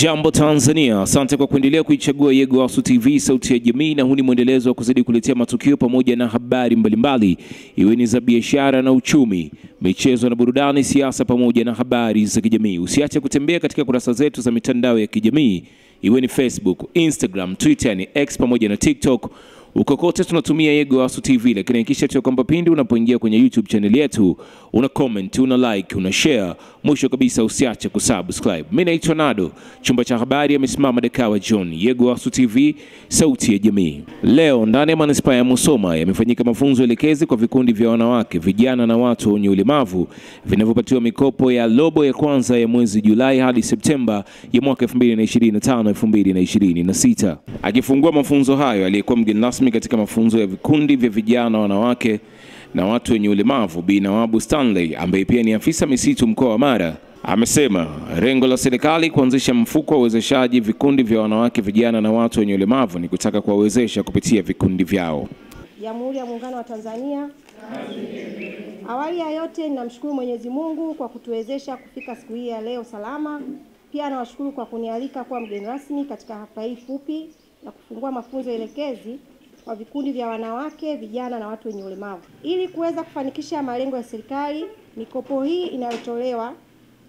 Jambo Tanzania, asante kwa kuendelea kuichagua Yego Wasu TV, sauti ya jamii, na huu ni mwendelezo wa kuzidi kuletea matukio pamoja na habari mbalimbali, iwe ni za biashara na uchumi, michezo na burudani, siasa pamoja na habari za kijamii. Usiache kutembea katika kurasa zetu za mitandao ya kijamii, iwe ni Facebook, Instagram, Twitter, ni X pamoja na TikTok. Uko kote tunatumia Yego Wasu TV, lakini hakikisha tu kwamba pindi unapoingia kwenye YouTube channel yetu una comment, una like, una share. Mwisho kabisa usiache kusubscribe. Mimi naitwa Nado, chumba cha habari amesimama Dekawa John. Yego Wasu TV, sauti ya jamii. Leo ndani ya manispaa ya Musoma yamefanyika mafunzo elekezi kwa vikundi vya wanawake, vijana na watu wenye ulemavu vinavyopatiwa mikopo ya robo ya kwanza ya mwezi Julai hadi Septemba ya mwaka 2025-2026. Akifungua mafunzo hayo aliyekuwa mgeni rasmi katika mafunzo ya vikundi vya vijana, wanawake na watu wenye ulemavu, Bi Nawabu Stanley ambaye pia ni afisa misitu mkoa wa Mara, amesema lengo la serikali kuanzisha mfuko wa uwezeshaji vikundi vya wanawake, vijana na watu wenye ulemavu ni kutaka kuwawezesha kupitia vikundi vyao. Jamhuri ya Muungano wa Tanzania. Awali ya yote ninamshukuru Mwenyezi Mungu kwa kutuwezesha kufika siku hii ya leo salama. Pia nawashukuru kwa kunialika kuwa mgeni rasmi katika hafla hii fupi na kufungua mafunzo elekezi kwa vikundi vya wanawake, vijana na watu wenye ulemavu. Ili kuweza kufanikisha malengo ya serikali, mikopo hii inayotolewa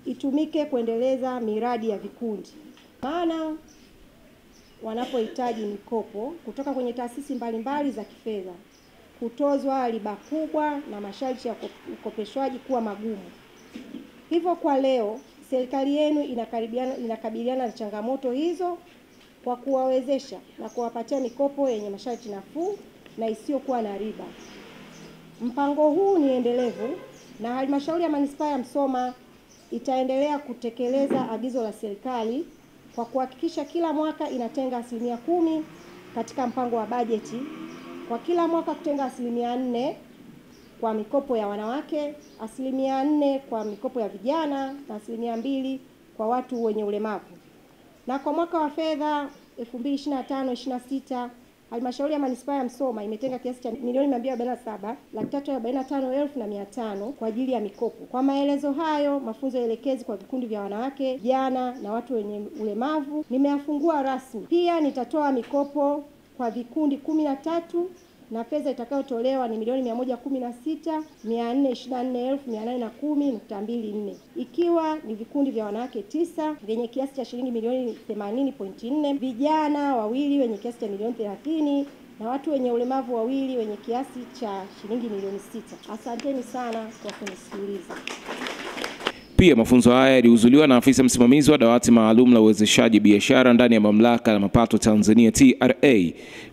itumike kuendeleza miradi ya vikundi. Maana wanapohitaji mikopo kutoka kwenye taasisi mbalimbali za kifedha, kutozwa riba kubwa na masharti ya ukopeshwaji kuwa magumu. Hivyo kwa leo serikali yenu inakabiliana na changamoto hizo kwa kuwawezesha na kuwapatia mikopo yenye masharti nafuu na isiyokuwa na riba. Mpango huu ni endelevu na halmashauri ya manispaa ya Musoma itaendelea kutekeleza agizo la serikali kwa kuhakikisha kila mwaka inatenga 10% katika mpango wa bajeti, kwa kila mwaka kutenga 4% kwa mikopo ya wanawake, 4% kwa mikopo ya vijana na 2% kwa watu wenye ulemavu. Na kwa mwaka wa fedha 2025-26 halmashauri ya manispaa ya Musoma imetenga kiasi cha milioni 247,345,500 kwa ajili ya mikopo. Kwa maelezo hayo, mafunzo elekezi kwa vikundi vya wanawake, vijana na watu wenye ulemavu nimeyafungua rasmi. Pia nitatoa mikopo kwa vikundi 13 na fedha itakayotolewa ni milioni 116,424,810.24, ikiwa ni vikundi vya wanawake 9 vyenye kiasi cha shilingi milioni 80.4, vijana 2 wenye kiasi cha milioni 30 na watu wenye ulemavu 2 wenye kiasi cha shilingi milioni 6. Asanteni sana kwa kunisikiliza. Pia mafunzo haya yalihuzuliwa na afisa msimamizi wa dawati maalum la uwezeshaji biashara ndani ya mamlaka ya mapato Tanzania TRA,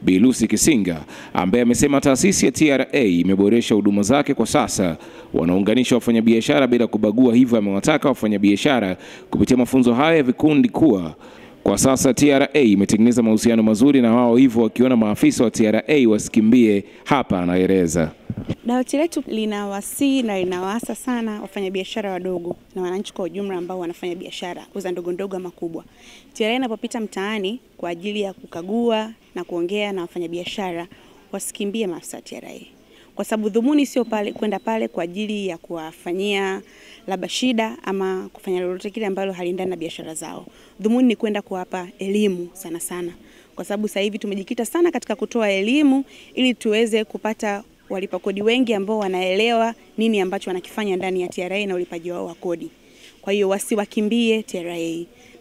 Bi Lucy Kisinga, ambaye amesema taasisi ya TRA imeboresha huduma zake. Kwa sasa wanaunganisha wafanyabiashara bila kubagua, hivyo amewataka wafanyabiashara kupitia mafunzo haya ya vikundi kuwa kwa sasa TRA imetengeneza mahusiano mazuri na wao, hivyo wakiona maafisa wa TRA wasikimbie. Hapa anaeleza. Dawati letu linawasihi na linawaasa sana wafanyabiashara wadogo na wananchi kwa ujumla ambao wanafanya biashara kuuza ndogo ndogo ama kubwa. TRA inapopita mtaani kwa ajili ya kukagua na kuongea na wafanyabiashara, wasikimbie maafisa TRA. Kwa sababu dhumuni sio pale kwenda pale kwa ajili ya kuwafanyia labda shida ama kufanya lolote kile ambalo halindani na biashara zao. Dhumuni ni kwenda kuwapa elimu sana sana. Kwa sababu sasa hivi tumejikita sana katika kutoa elimu ili tuweze kupata walipa kodi wengi ambao wanaelewa nini ambacho wanakifanya ndani ya TRA na ulipaji wao wa kodi. Kwa hiyo wasiwakimbie TRA.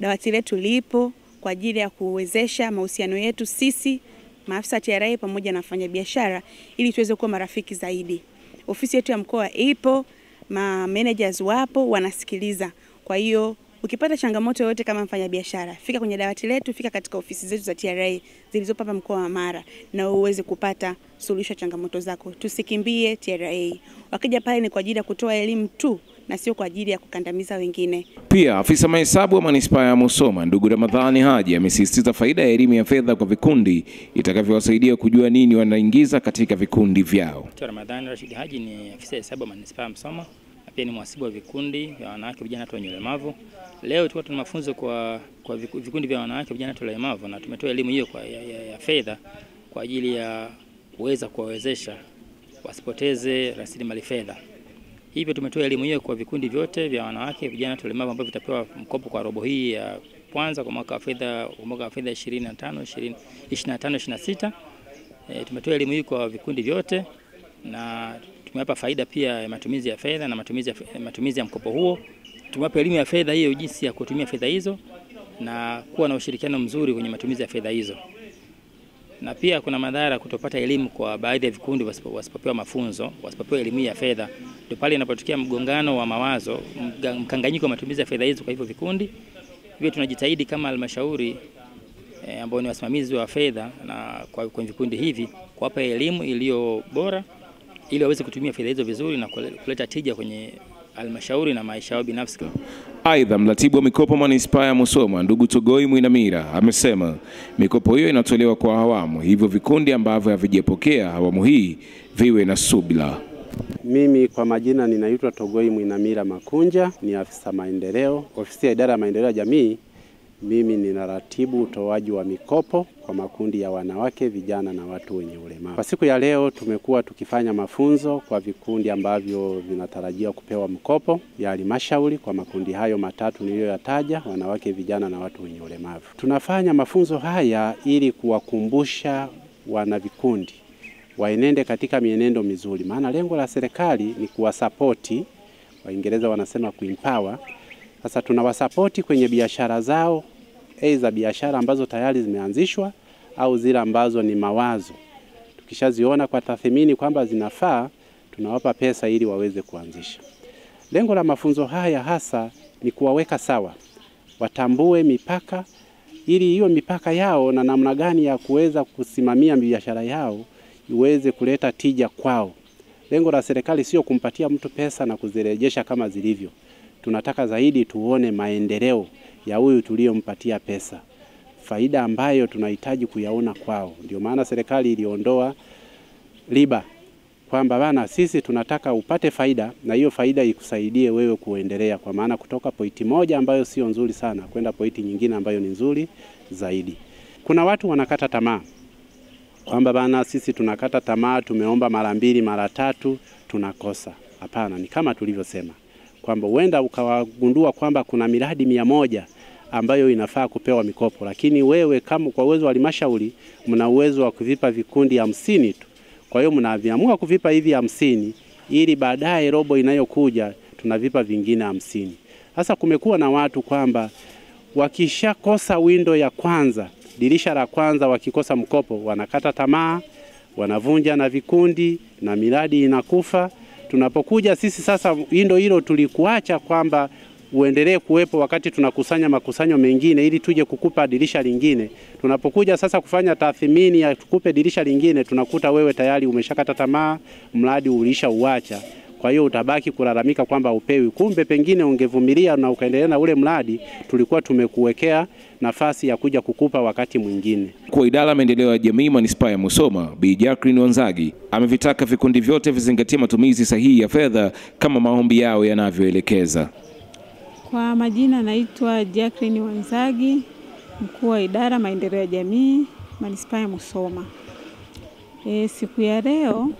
Dawati letu lipo kwa ajili ya kuwezesha mahusiano yetu sisi maafisa TRA pamoja na wafanyabiashara ili tuweze kuwa marafiki zaidi. Ofisi yetu ya mkoa ipo, managers wapo wanasikiliza. Kwa hiyo ukipata changamoto yoyote kama mfanyabiashara, fika kwenye dawati letu, fika katika ofisi zetu za TRA zilizopo hapa mkoa wa Mara na uweze kupata suluhisho changamoto zako. Tusikimbie TRA. Wakija pale ni kwa ajili ya kutoa elimu tu na sio kwa ajili ya kukandamiza wengine. Pia afisa mahesabu wa manispaa ya Musoma, ndugu Ramadhani Haji, amesisitiza faida ya elimu ya fedha kwa vikundi itakavyowasaidia kujua nini wanaingiza katika vikundi vyao. Ramadhani Rashid Haji ni afisa hesabu wa manispaa ya Musoma, pia ni mhasibu wa vikundi vya wanawake, vijana na watu wenye ulemavu. Leo tulikuwa tuna mafunzo kwa vikundi vya wanawake, vijana na watu wenye ulemavu, na tumetoa elimu hiyo ya fedha kwa ajili ya kuweza kuwawezesha wasipoteze rasilimali fedha. Hivyo tumetoa elimu hiyo kwa vikundi vyote vya wanawake, vijana na watu wenye ulemavu ambao vitapewa mkopo kwa robo hii ya kwanza kwa mwaka wa fedha 25/26. Tumetoa elimu hii kwa vikundi vyote na tumewapa faida pia ya matumizi ya fedha na matumizi ya mkopo huo. Tumewapa elimu ya fedha hiyo, jinsi ya kutumia fedha hizo na kuwa na ushirikiano mzuri kwenye matumizi ya fedha hizo. Na pia kuna madhara kutopata elimu kwa baadhi ya vikundi wasipopewa mafunzo, wasipopewa elimu ya fedha. Ndio pale inapotokea mgongano wa mawazo, mkanganyiko wa matumizi ya fedha hizo kwa hivyo vikundi. Hivyo tunajitahidi kama halmashauri ambao ni wasimamizi wa fedha na kwa vikundi hivi kuwapa elimu iliyo bora ili waweze kutumia fedha hizo vizuri na kuleta tija kwenye halmashauri na maisha yao binafsi. Aidha, mratibu wa mikopo manispaa ya Musoma ndugu Togoi Mwinamira amesema mikopo hiyo inatolewa kwa awamu, hivyo vikundi ambavyo havijapokea awamu hii viwe na subira. Mimi kwa majina ninaitwa Togoi Mwinamira Makunja, ni afisa maendeleo, ofisi ya idara ya maendeleo ya jamii. Mimi ninaratibu utoaji wa mikopo kwa makundi ya wanawake, vijana na watu wenye ulemavu. Kwa siku ya leo tumekuwa tukifanya mafunzo kwa vikundi ambavyo vinatarajia kupewa mkopo ya halmashauri kwa makundi hayo matatu niliyoyataja, wanawake, vijana na watu wenye ulemavu. Tunafanya mafunzo haya ili kuwakumbusha wana vikundi waenende katika mienendo mizuri, maana lengo la serikali ni kuwasapoti, Waingereza wanasema kuempower. Sasa tunawasapoti kwenye biashara zao, za biashara ambazo tayari zimeanzishwa au zile ambazo ni mawazo. Tukishaziona kwa tathmini kwamba zinafaa, tunawapa pesa ili waweze kuanzisha. Lengo la mafunzo haya hasa ni kuwaweka sawa, watambue mipaka, ili hiyo mipaka yao na namna gani ya kuweza kusimamia biashara yao iweze kuleta tija kwao. Lengo la serikali sio kumpatia mtu pesa na kuzirejesha kama zilivyo. Tunataka zaidi tuone maendeleo ya huyu tuliyompatia pesa, faida ambayo tunahitaji kuyaona kwao. Ndio maana serikali iliondoa riba, kwamba bana, sisi tunataka upate faida na hiyo faida ikusaidie wewe kuendelea, kwa maana kutoka pointi moja ambayo sio nzuri sana kwenda pointi nyingine ambayo ni nzuri zaidi. Kuna watu wanakata tamaa kwamba bana, sisi tunakata tamaa, tumeomba mara 2 mara 3 tunakosa. Hapana, ni kama tulivyosema kwamba huenda ukawagundua kwamba kuna miradi 100 ambayo inafaa kupewa mikopo, lakini wewe kama kwa uwezo wa halmashauri mna uwezo wa kuvipa vikundi 50 tu. Kwa hiyo mnaviamua kuvipa hivi 50 ili baadaye robo inayokuja tunavipa vingine 50. Sasa kumekuwa na watu kwamba wakishakosa window ya kwanza, dirisha la kwanza, wakikosa mkopo wanakata tamaa, wanavunja na vikundi na miradi inakufa. Tunapokuja sisi sasa, window hilo tulikuacha kwamba uendelee kuwepo wakati tunakusanya makusanyo mengine ili tuje kukupa dirisha lingine. Tunapokuja sasa kufanya tathmini ya tukupe dirisha lingine, tunakuta wewe tayari umeshakata tamaa, mradi ulishauacha. Kwa hiyo utabaki kulalamika kwamba upewi. Kumbe pengine ungevumilia na ukaendelea na ule mradi, tulikuwa tumekuwekea nafasi ya kuja kukupa wakati mwingine. Kwa idara ya maendeleo ya jamii manispaa ya Musoma, Bi Jacqueline Wanzagi amevitaka vikundi vyote vizingatie matumizi sahihi ya fedha kama maombi yao yanavyoelekeza. Kwa majina naitwa Jacqueline Wanzagi, mkuu wa idara maendeleo ya jamii manispaa ya Musoma. Siku ya leo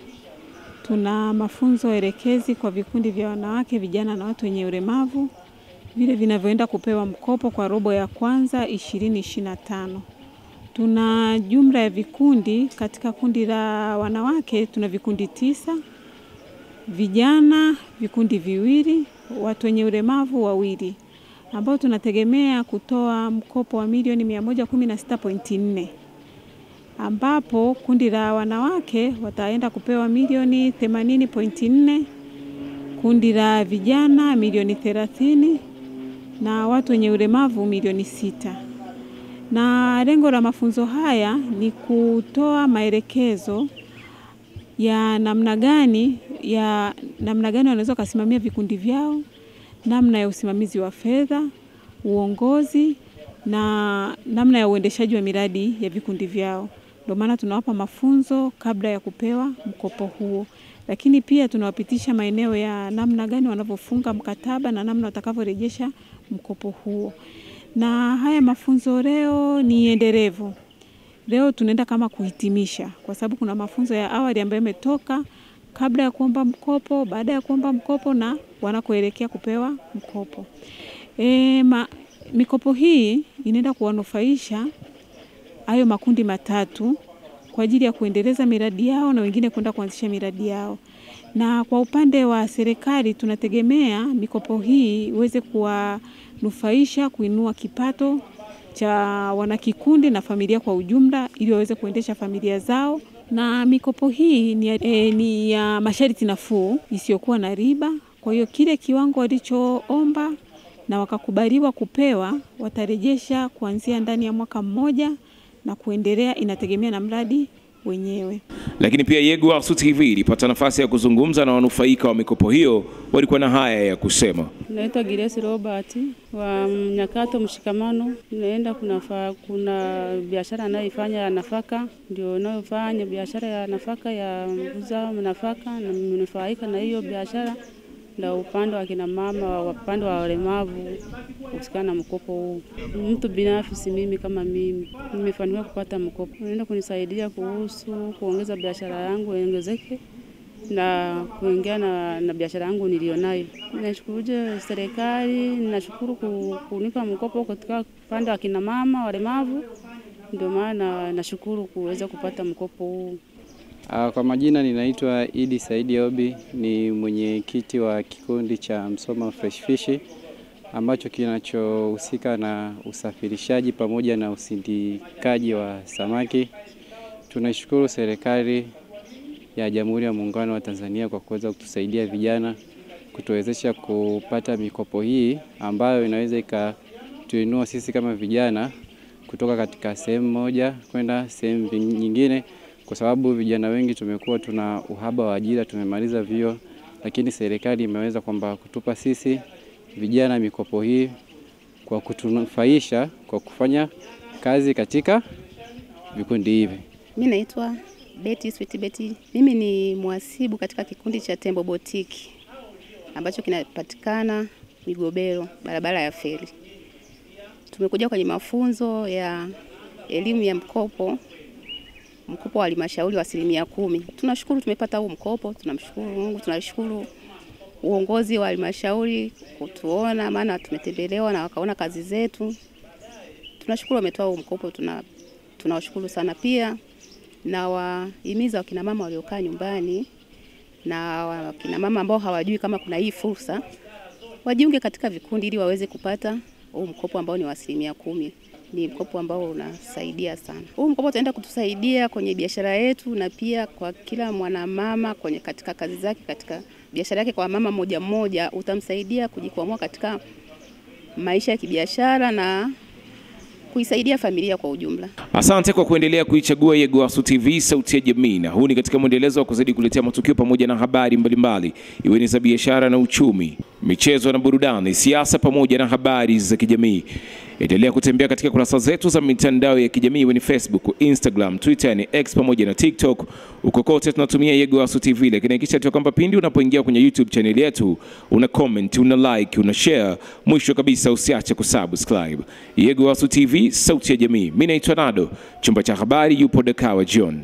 tuna mafunzo elekezi kwa vikundi vya wanawake, vijana na watu wenye ulemavu vile vinavyoenda kupewa mkopo kwa robo ya kwanza 2025. Tuna jumla ya vikundi. Katika kundi la wanawake tuna vikundi 9, vijana vikundi 2, watu wenye ulemavu 2, ambao tunategemea kutoa mkopo wa milioni 116.4, ambapo kundi la wanawake wataenda kupewa milioni 80.4, kundi la vijana milioni 30 na watu wenye ulemavu milioni 6. Na lengo la mafunzo haya ni kutoa maelekezo ya namna gani wanaweza kusimamia vikundi vyao, namna ya usimamizi wa fedha, uongozi na namna ya uendeshaji wa miradi ya vikundi vyao. Ndio maana tunawapa mafunzo kabla ya kupewa mkopo huo. Lakini pia tunawapitisha maeneo ya namna gani wanavyofunga mkataba na namna watakavyorejesha mkopo huo. Na haya mafunzo leo ni endelevu. Leo tunaenda kama kuhitimisha, kwa sababu kuna mafunzo ya awali ambayo yametoka kabla ya kuomba mkopo, baada ya kuomba mkopo na wanakoelekea kupewa mkopo. Mikopo hii inaenda kuwanufaisha hayo makundi matatu kwa ajili ya kuendeleza miradi yao na wengine kwenda kuanzisha miradi yao. Na kwa upande wa serikali tunategemea mikopo hii iweze kuwanufaisha kuinua kipato cha wanakikundi na familia kwa ujumla ili waweze kuendesha familia zao. Na mikopo hii ni ya masharti nafuu isiyokuwa na riba. Kwa hiyo kile kiwango walichoomba na wakakubaliwa kupewa watarejesha kuanzia ndani ya mwaka mmoja na kuendelea, inategemea na mradi wenyewe. Lakini pia Yegowasu TV ilipata nafasi ya kuzungumza na wanufaika wa mikopo hiyo, walikuwa na haya ya kusema. Naitwa Grace Robert wa Nyakato Mshikamano. Naenda kuna biashara anayoifanya ya nafaka, ndio nayofanya biashara ya nafaka ya kuuza nafaka, na mnufaika na hiyo biashara. Ndio upande wa kina mama, wa upande wa walemavu kusikana mkopo huu. Mtu binafsi mimi kama mimi nimefanikiwa kupata mkopo. Naenda kunisaidia kuongeza biashara yangu iongezeke na kuingia na biashara yangu nilionayo. Nashukuru serikali, nashukuru kunipa mkopo katika upande wa kina mama walemavu. Ndio maana nashukuru kuweza kupata mkopo huu. Kwa majina ninaitwa Idi Saidi Obi, ni mwenyekiti wa kikundi cha Msoma Fresh Fish ambacho kinachohusika na usafirishaji pamoja na usindikaji wa samaki. Tunashukuru serikali ya Jamhuri ya Muungano wa Tanzania kwa kuweza kutusaidia vijana kutuwezesha kupata mikopo hii ambayo inaweza ikatuinua sisi kama vijana kutoka katika sehemu moja kwenda sehemu nyingine. Kwa sababu vijana wengi tumekuwa tuna uhaba wa ajira, tumemaliza vyuo, lakini serikali imeweza kwamba kutupa sisi vijana mikopo hii kwa kutunufaisha kwa kufanya kazi katika vikundi hivi. Mimi naitwa Betty Sweet Betty. Mimi ni mhasibu katika kikundi cha Tembo Boutique ambacho kinapatikana Migobero, barabara ya Feri. Tumekuja kwenye mafunzo ya elimu ya mkopo wa halmashauri wa 10%. Tunashukuru tumepata huu mkopo, tunamshukuru Mungu, tunashukuru uongozi wa halmashauri kutuona, maana tumetembelewa na wakaona kazi zetu. Tunashukuru wametoa huu mkopo, tunawashukuru sana pia, na wahimiza wakina mama waliokaa nyumbani na wakina mama ambao hawajui kama kuna hii fursa wajiunge katika vikundi ili waweze kupata huu mkopo ambao ni wa 10%. Ni mkopo ambao unasaidia sana. Huu mkopo utaenda kutusaidia kwenye biashara yetu na pia kwa kila mwanamama kwenye katika kazi zake, katika biashara yake. Kwa mama mmoja mmoja utamsaidia kujikwamua katika maisha ya kibiashara na kuisaidia familia kwa ujumla. Asante kwa kuendelea kuichagua Yegowasu TV, sauti ya jamii. Na huu ni katika mwendelezo wa kuzidi kuletea matukio pamoja na habari mbalimbali, iwe ni za biashara na uchumi, michezo na burudani, siasa pamoja na habari za kijamii. Endelea kutembea katika kurasa zetu za mitandao ya kijamii, iwe ni Facebook, Instagram, Twitter, ni X pamoja na TikTok. Uko kote tunatumia Yegowasu TV, lakini hakikisha tu kwamba pindi unapoingia kwenye YouTube channel yetu una comment, una like, una share. Mwisho kabisa usiache kusubscribe. Yegowasu TV, sauti ya jamii. Mimi naitwa Nado, chumba cha habari yupo Dakawa John.